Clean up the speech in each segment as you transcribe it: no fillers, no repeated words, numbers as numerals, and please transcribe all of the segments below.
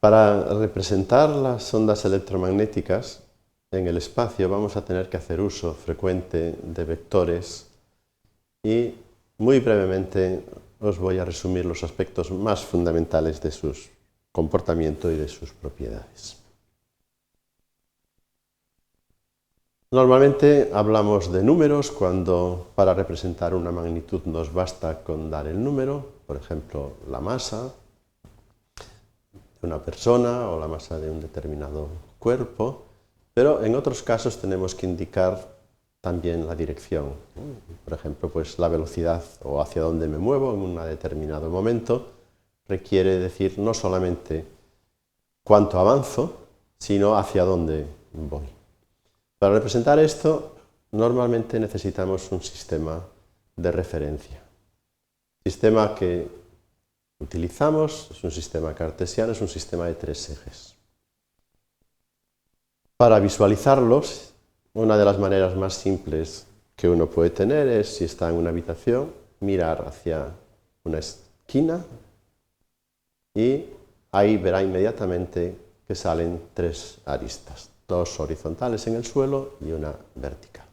Para representar las ondas electromagnéticas en el espacio vamos a tener que hacer uso frecuente de vectores y muy brevemente os voy a resumir los aspectos más fundamentales de su comportamiento y de sus propiedades. Normalmente hablamos de números cuando para representar una magnitud nos basta con dar el número, por ejemplo la masa de una persona o la masa de un determinado cuerpo, pero en otros casos tenemos que indicar también la dirección. Por ejemplo, pues la velocidad o hacia dónde me muevo en un determinado momento requiere decir no solamente cuánto avanzo, sino hacia dónde voy. Para representar esto, normalmente necesitamos un sistema de referencia. El sistema que utilizamos es un sistema cartesiano, es un sistema de tres ejes. Para visualizarlos, una de las maneras más simples que uno puede tener es, si está en una habitación, mirar hacia una esquina y ahí verá inmediatamente que salen tres aristas, dos horizontales en el suelo y una vertical.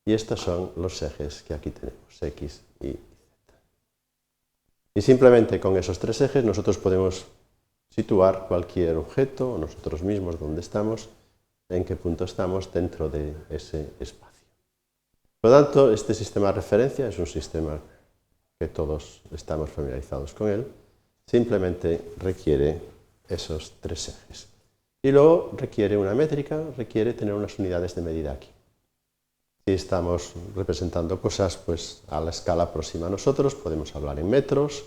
Y estos son los ejes que aquí tenemos, X y Z. Y simplemente con esos tres ejes nosotros podemos situar cualquier objeto, o nosotros mismos donde estamos, en qué punto estamos dentro de ese espacio. Por lo tanto, este sistema de referencia es un sistema que todos estamos familiarizados con él, simplemente requiere esos tres ejes. Y luego requiere una métrica, requiere tener unas unidades de medida aquí. Si estamos representando cosas pues, a la escala próxima a nosotros, podemos hablar en metros.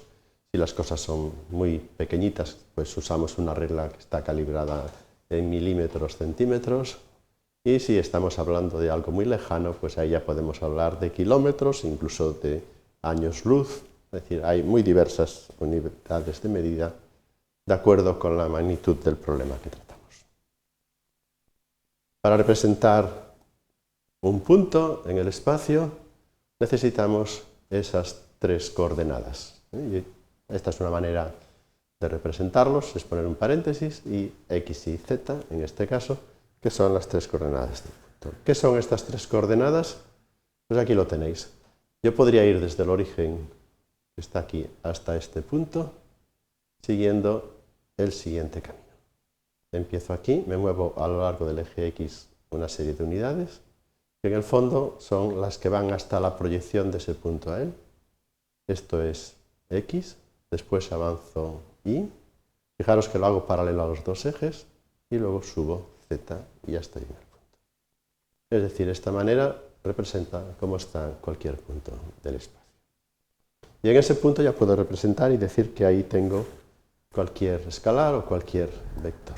Si las cosas son muy pequeñitas, pues usamos una regla que está calibrada en milímetros, centímetros. Y si estamos hablando de algo muy lejano, pues ahí ya podemos hablar de kilómetros, incluso de años luz. Es decir, hay muy diversas unidades de medida de acuerdo con la magnitud del problema que tratamos. Para representar un punto en el espacio necesitamos esas tres coordenadas. Y esta es una manera de representarlos, es poner un paréntesis y X y Z, en este caso, que son las tres coordenadas del punto. ¿Qué son estas tres coordenadas? Pues aquí lo tenéis. Yo podría ir desde el origen, que está aquí, hasta este punto, siguiendo el siguiente camino. Empiezo aquí, me muevo a lo largo del eje X una serie de unidades, que en el fondo son las que van hasta la proyección de ese punto a él. Esto es X, después avanzo Y, fijaros que lo hago paralelo a los dos ejes, y luego subo Z y ya estoy en el punto. Es decir, esta manera representa cómo está cualquier punto del espacio. Y en ese punto ya puedo representar y decir que ahí tengo cualquier escalar o cualquier vector.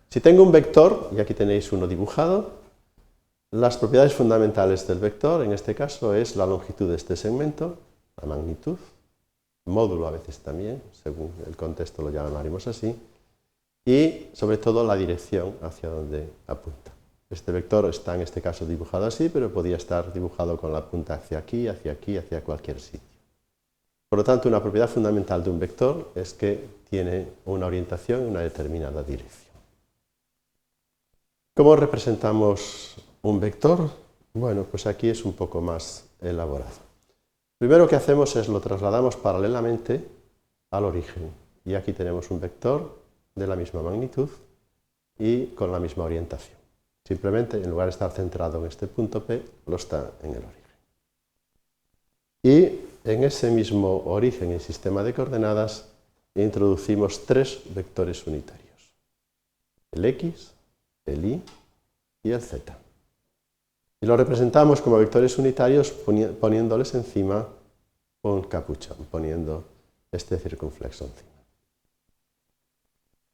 Si tengo un vector, y aquí tenéis uno dibujado, las propiedades fundamentales del vector, en este caso, es la longitud de este segmento, la magnitud, módulo a veces también, según el contexto lo llamaremos así, y sobre todo la dirección hacia donde apunta. Este vector está en este caso dibujado así, pero podría estar dibujado con la punta hacia aquí, hacia cualquier sitio. Por lo tanto, una propiedad fundamental de un vector es que tiene una orientación en una determinada dirección. ¿Cómo representamos un vector? Bueno, pues aquí es un poco más elaborado. Primero que hacemos es lo trasladamos paralelamente al origen. Y aquí tenemos un vector de la misma magnitud y con la misma orientación. Simplemente, en lugar de estar centrado en este punto P, lo está en el origen. Y en ese mismo origen y sistema de coordenadas introducimos tres vectores unitarios. El X, el Y y el Z. Y lo representamos como vectores unitarios poniéndoles encima un capuchón, poniendo este circunflexo encima.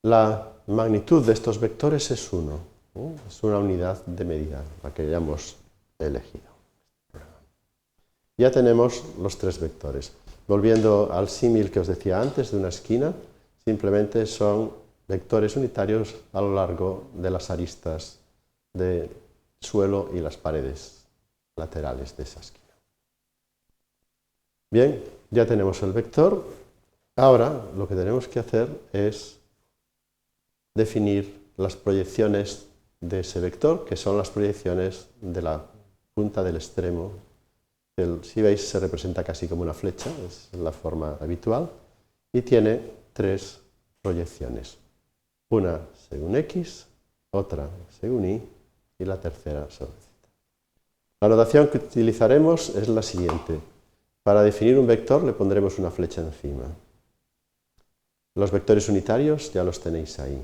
La magnitud de estos vectores es 1, es una unidad de medida, la que hayamos elegido. Ya tenemos los tres vectores. Volviendo al símil que os decía antes de una esquina, simplemente son vectores unitarios a lo largo de las aristas del suelo y las paredes laterales de esa esquina. Bien, ya tenemos el vector. Ahora lo que tenemos que hacer es definir las proyecciones de ese vector, que son las proyecciones de la punta del extremo. Si veis, se representa casi como una flecha, es la forma habitual, y tiene tres proyecciones. Una según x, otra según y la tercera sobre z. La notación que utilizaremos es la siguiente. Para definir un vector le pondremos una flecha encima. Los vectores unitarios ya los tenéis ahí.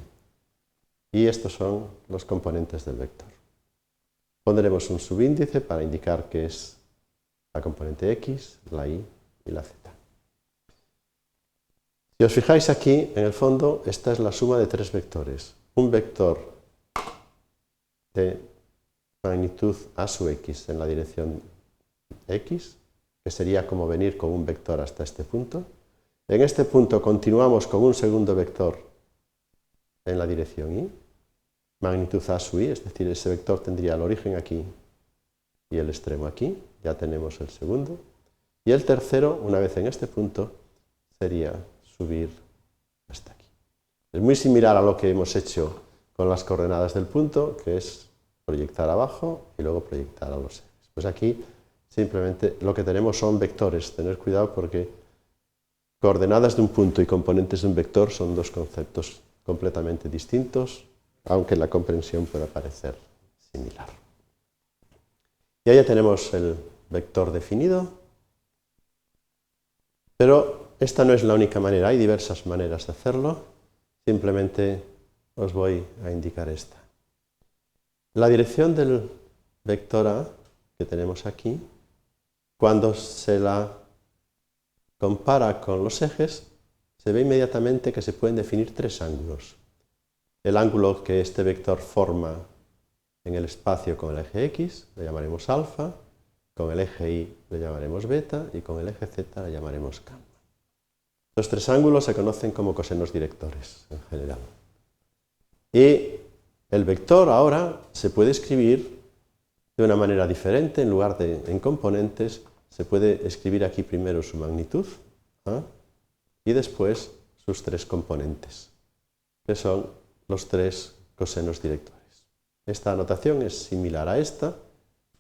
Y estos son los componentes del vector. Pondremos un subíndice para indicar que es la componente x, la y la z. Si os fijáis aquí, en el fondo, esta es la suma de tres vectores. Un vector de magnitud a sub x en la dirección x, que sería como venir con un vector hasta este punto. En este punto continuamos con un segundo vector en la dirección y, magnitud a sub y, es decir, ese vector tendría el origen aquí y el extremo aquí, ya tenemos el segundo. Y el tercero, una vez en este punto, sería subir hasta aquí. Es muy similar a lo que hemos hecho con las coordenadas del punto, que es proyectar abajo y luego proyectar a los ejes. Pues aquí simplemente lo que tenemos son vectores. Tener cuidado porque coordenadas de un punto y componentes de un vector son dos conceptos completamente distintos, aunque la comprensión pueda parecer similar. Y ahí ya tenemos el vector definido, pero esta no es la única manera, hay diversas maneras de hacerlo, simplemente os voy a indicar esta. La dirección del vector A que tenemos aquí, cuando se la compara con los ejes, se ve inmediatamente que se pueden definir tres ángulos. El ángulo que este vector forma en el espacio con el eje x le llamaremos alfa, con el eje y le llamaremos beta y con el eje z le llamaremos gamma. Los tres ángulos se conocen como cosenos directores en general. Y el vector ahora se puede escribir de una manera diferente, en lugar de en componentes, se puede escribir aquí primero su magnitud ¿ah? Y después sus tres componentes, que son los tres cosenos directores. Esta notación es similar a esta,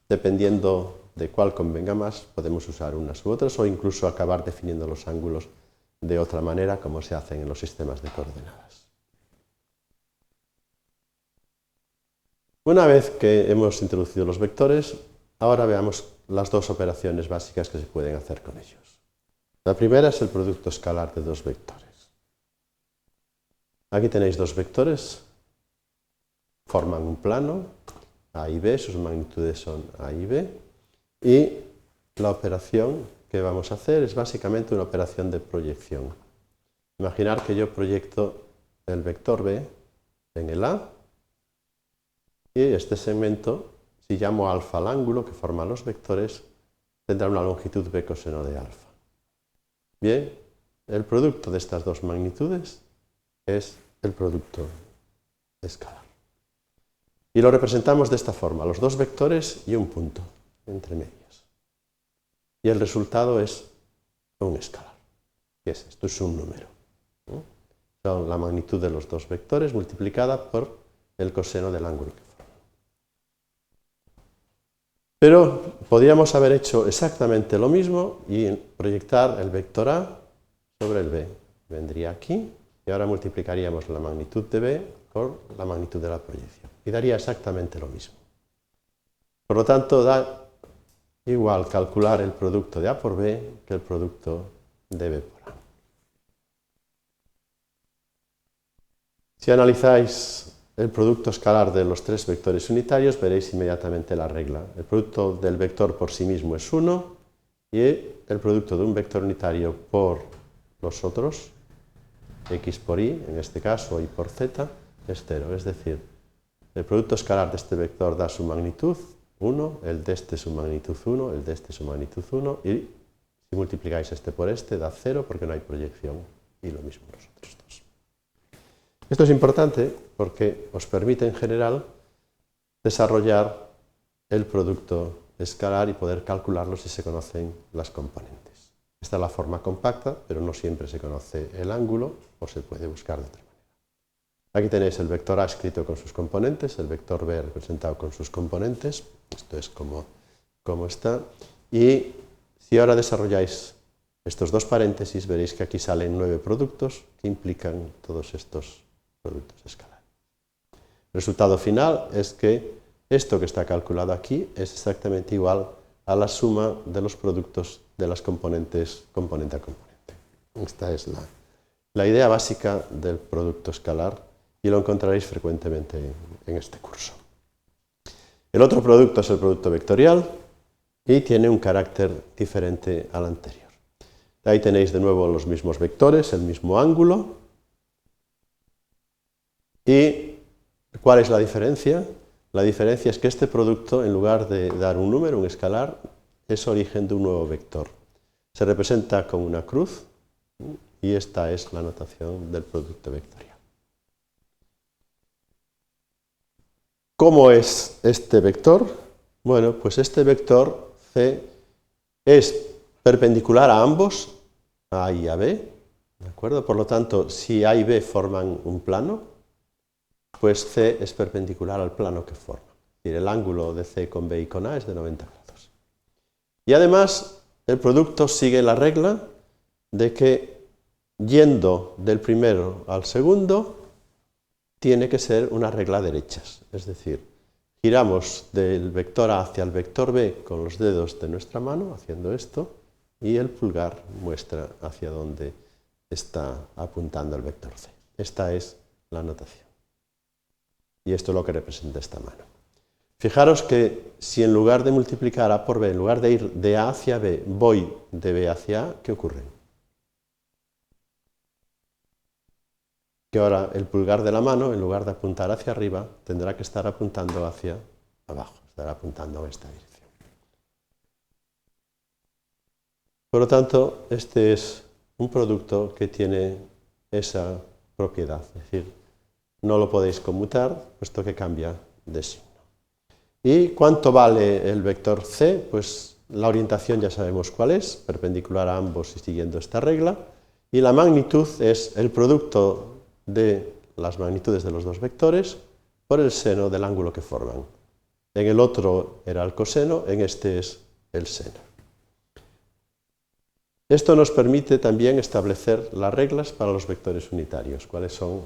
dependiendo de cuál convenga más, podemos usar unas u otras o incluso acabar definiendo los ángulos de otra manera, como se hacen en los sistemas de coordenadas. Una vez que hemos introducido los vectores, ahora veamos las dos operaciones básicas que se pueden hacer con ellos. La primera es el producto escalar de dos vectores. Aquí tenéis dos vectores, forman un plano, A y B, sus magnitudes son A y B, y la operación que vamos a hacer es básicamente una operación de proyección. Imaginar que yo proyecto el vector B en el A, y este segmento, si llamo alfa al ángulo que forma los vectores, tendrá una longitud B coseno de alfa. Bien, el producto de estas dos magnitudes es el producto escalar. Y lo representamos de esta forma, los dos vectores y un punto entre medias. Y el resultado es un escalar. ¿Qué es esto? Es un número. Son la magnitud de los dos vectores multiplicada por el coseno del ángulo que forman. Pero podríamos haber hecho exactamente lo mismo y proyectar el vector A sobre el B. Vendría aquí y ahora multiplicaríamos la magnitud de B por la magnitud de la proyección. Y daría exactamente lo mismo. Por lo tanto, da igual calcular el producto de A por B que el producto de B por A. Si analizáis el producto escalar de los tres vectores unitarios, veréis inmediatamente la regla. El producto del vector por sí mismo es 1 y el producto de un vector unitario por los otros, x por y, en este caso, y por z, es 0. Es decir, el producto escalar de este vector da su magnitud 1, el de este su magnitud 1, el de este su magnitud 1, y si multiplicáis este por este da 0 porque no hay proyección, y lo mismo los otros dos. Esto es importante porque os permite en general desarrollar el producto escalar y poder calcularlo si se conocen las componentes. Esta es la forma compacta, pero no siempre se conoce el ángulo o se puede buscar de otra manera. Aquí tenéis el vector A escrito con sus componentes, el vector B representado con sus componentes. Esto es como está. Y si ahora desarrolláis estos dos paréntesis, veréis que aquí salen 9 productos que implican todos estos productos escalares. El resultado final es que esto que está calculado aquí es exactamente igual a la suma de los productos de las componentes componente a componente. Esta es la idea básica del producto escalar y lo encontraréis frecuentemente en este curso. El otro producto es el producto vectorial y tiene un carácter diferente al anterior. Ahí tenéis de nuevo los mismos vectores, el mismo ángulo. ¿Y cuál es la diferencia? La diferencia es que este producto, en lugar de dar un número, un escalar, es origen de un nuevo vector. Se representa con una cruz y esta es la notación del producto vectorial. ¿Cómo es este vector? Bueno, pues este vector C es perpendicular a ambos, a A y a B, ¿de acuerdo? Por lo tanto, si A y B forman un plano, pues C es perpendicular al plano que forma. Es decir, el ángulo de C con B y con A es de 90 grados. Y además, el producto sigue la regla de que yendo del primero al segundo, tiene que ser una regla derechas. Es decir, giramos del vector A hacia el vector B con los dedos de nuestra mano, haciendo esto, y el pulgar muestra hacia dónde está apuntando el vector C. Esta es la notación. Y esto es lo que representa esta mano. Fijaros que si en lugar de multiplicar A por B, en lugar de ir de A hacia B, voy de B hacia A, ¿qué ocurre? Que ahora el pulgar de la mano, en lugar de apuntar hacia arriba, tendrá que estar apuntando hacia abajo, estará apuntando en esta dirección. Por lo tanto, este es un producto que tiene esa propiedad, es decir, no lo podéis conmutar, puesto que cambia de signo. ¿Y cuánto vale el vector C? Pues la orientación ya sabemos cuál es, perpendicular a ambos y siguiendo esta regla, y la magnitud es el producto de las magnitudes de los dos vectores por el seno del ángulo que forman. En el otro era el coseno, en este es el seno. Esto nos permite también establecer las reglas para los vectores unitarios, cuáles son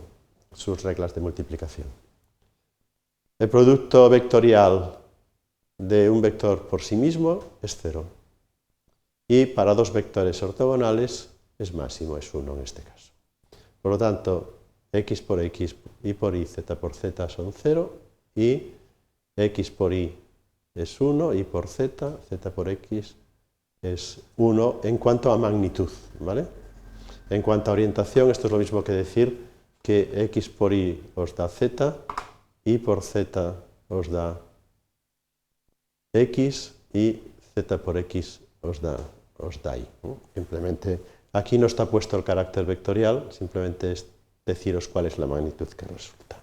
sus reglas de multiplicación. El producto vectorial de un vector por sí mismo es 0. Y para dos vectores ortogonales es máximo, es 1 en este caso. Por lo tanto, x por x, y por y, z por z son 0, y x por y es 1, y por z, z por x es 1 en cuanto a magnitud, ¿vale? En cuanto a orientación, esto es lo mismo que decir que x por y os da z, y por z os da x, y z por x os da y. Simplemente, aquí no está puesto el carácter vectorial, simplemente es deciros cuál es la magnitud que resulta.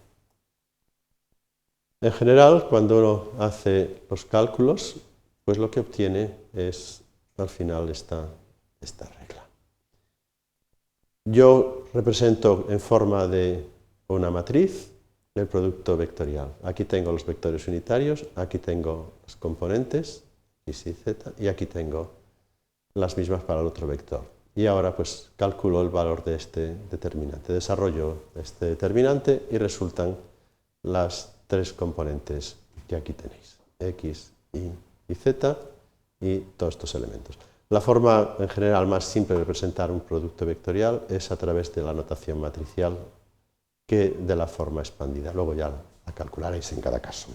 En general, cuando uno hace los cálculos, pues lo que obtiene es, al final, esta regla. Yo represento en forma de una matriz el producto vectorial. Aquí tengo los vectores unitarios, aquí tengo los componentes, x y z, y aquí tengo las mismas para el otro vector. Y ahora pues calculo el valor de este determinante, desarrollo este determinante y resultan las tres componentes que aquí tenéis, x, y z, y todos estos elementos. La forma en general más simple de representar un producto vectorial es a través de la notación matricial que de la forma expandida. Luego ya la calcularéis en cada caso.